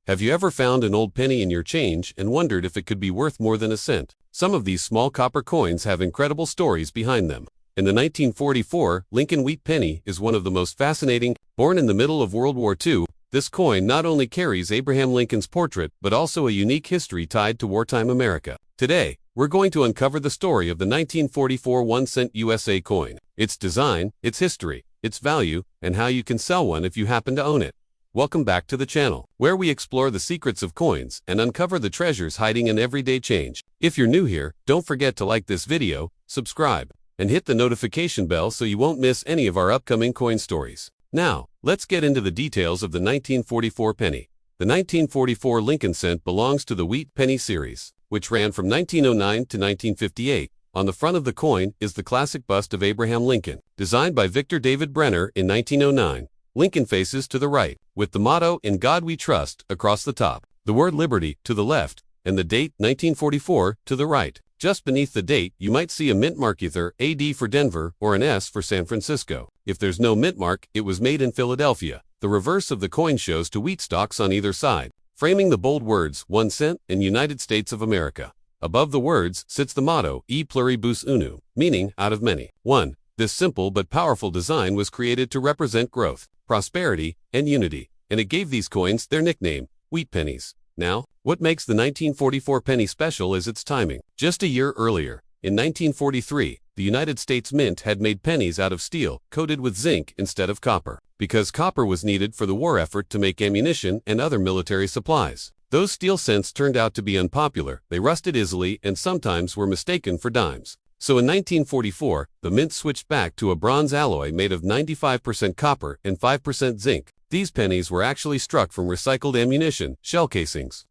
Have you ever found an old penny in your change and wondered if it could be worth more than a cent? Some of these small copper coins have incredible stories behind them. And the 1944 Lincoln wheat penny is one of the most fascinating. Born in the middle of World War II, this coin not only carries Abraham Lincoln's portrait but also a unique history tied to wartime America. Today, we're going to uncover the story of the 1944 1-cent USA coin, its design, its history, its value, and how you can sell one if you happen to own it. Welcome back to the channel, where we explore the secrets of coins and uncover the treasures hiding in everyday change. If you're new here, don't forget to like this video, subscribe, and hit the notification bell so you won't miss any of our upcoming coin stories. Now, let's get into the details of the 1944 penny. The 1944 Lincoln cent belongs to the wheat penny series, which ran from 1909 to 1958. On the front of the coin is the classic bust of Abraham Lincoln, designed by Victor David Brenner in 1909. Lincoln faces to the right, with the motto, "In God We Trust," across the top, the word liberty to the left, and the date 1944 to the right. Just beneath the date, you might see a mint mark, either AD for Denver or an S for San Francisco. If there's no mint mark, it was made in Philadelphia. The reverse of the coin shows two wheat stalks on either side, framing the bold words 1 cent and United States of America. Above the words sits the motto, "E pluribus unum," meaning out of many, one. This simple but powerful design was created to represent growth, prosperity, and unity, and it gave these coins their nickname, wheat pennies. Now, what makes the 1944 penny special is its timing. Just a year earlier, in 1943, the United States Mint had made pennies out of steel, coated with zinc instead of copper, because copper was needed for the war effort to make ammunition and other military supplies. Those steel cents turned out to be unpopular, they rusted easily and sometimes were mistaken for dimes. So in 1944, the mint switched back to a bronze alloy made of 95% copper and 5% zinc. These pennies were actually struck from recycled ammunition, shell casings,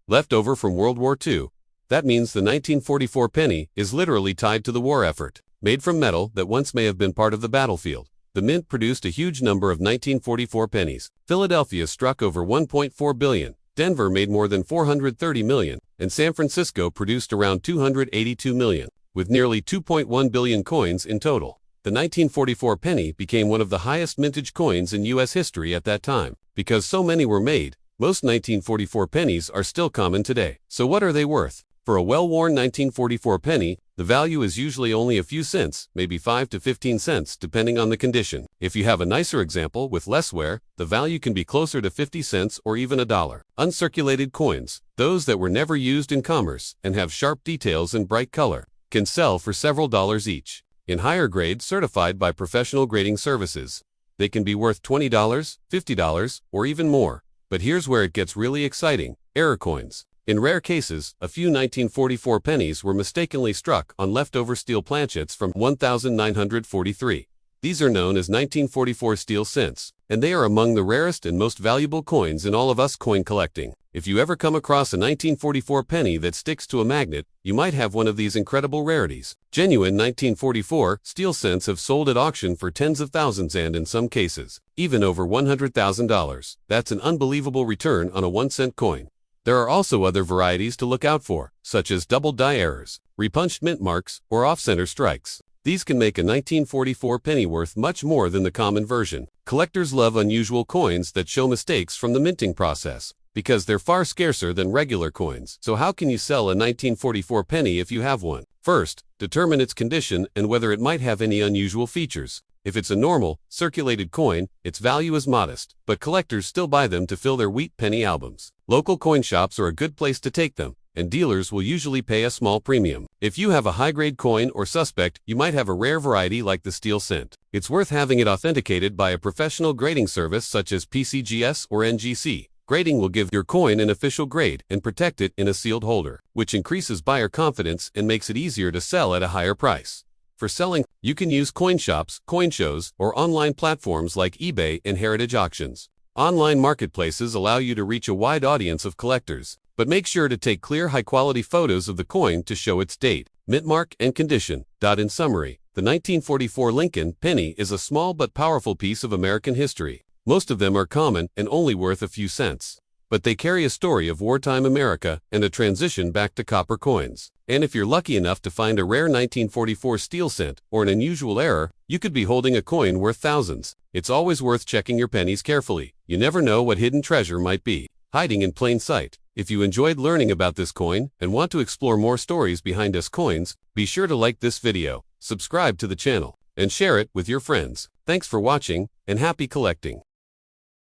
left over from World War II. That means the 1944 penny is literally tied to the war effort. Made from metal that once may have been part of the battlefield, the mint produced a huge number of 1944 pennies. Philadelphia struck over 1.4 billion, Denver made more than 430 million, and San Francisco produced around 282 million. With nearly 2.1 billion coins in total. The 1944 penny became one of the highest mintage coins in U.S. history at that time. Because so many were made, most 1944 pennies are still common today. So what are they worth? For a well-worn 1944 penny, the value is usually only a few cents, maybe 5 to 15 cents depending on the condition. If you have a nicer example with less wear, the value can be closer to 50 cents or even $1. Uncirculated coins, those that were never used in commerce and have sharp details and bright color, can sell for several dollars each. In higher grades certified by professional grading services, they can be worth $20, $50, or even more. But here's where it gets really exciting: error coins. In rare cases, a few 1944 pennies were mistakenly struck on leftover steel planchets from 1943. These are known as 1944 steel cents, and they are among the rarest and most valuable coins in all of us coin collecting. If you ever come across a 1944 penny that sticks to a magnet, you might have one of these incredible rarities. Genuine 1944 steel cents have sold at auction for tens of thousands and, in some cases, even over $100,000. That's an unbelievable return on a 1-cent coin. There are also other varieties to look out for, such as double die errors, repunched mint marks, or off-center strikes. These can make a 1944 penny worth much more than the common version. Collectors love unusual coins that show mistakes from the minting process, because they're far scarcer than regular coins. So how can you sell a 1944 penny if you have one? First, determine its condition and whether it might have any unusual features. If it's a normal, circulated coin, its value is modest, but collectors still buy them to fill their wheat penny albums. Local coin shops are a good place to take them, and dealers will usually pay a small premium. If you have a high-grade coin or suspect, you might have a rare variety like the steel cent. It's worth having it authenticated by a professional grading service such as PCGS or NGC. Grading will give your coin an official grade and protect it in a sealed holder, which increases buyer confidence and makes it easier to sell at a higher price. For selling, you can use coin shops, coin shows, or online platforms like eBay and heritage auctions. Online marketplaces allow you to reach a wide audience of collectors, but make sure to take clear, high-quality photos of the coin to show its date, mint mark, and condition. In summary, the 1944 Lincoln penny is a small but powerful piece of American history. Most of them are common and only worth a few cents. But they carry a story of wartime America and a transition back to copper coins. And if you're lucky enough to find a rare 1944 steel cent or an unusual error, you could be holding a coin worth thousands. It's always worth checking your pennies carefully. You never know what hidden treasure might be. hiding in plain sight. If you enjoyed learning about this coin and want to explore more stories behind S coins, be sure to like this video, subscribe to the channel, and share it with your friends. Thanks for watching, and happy collecting.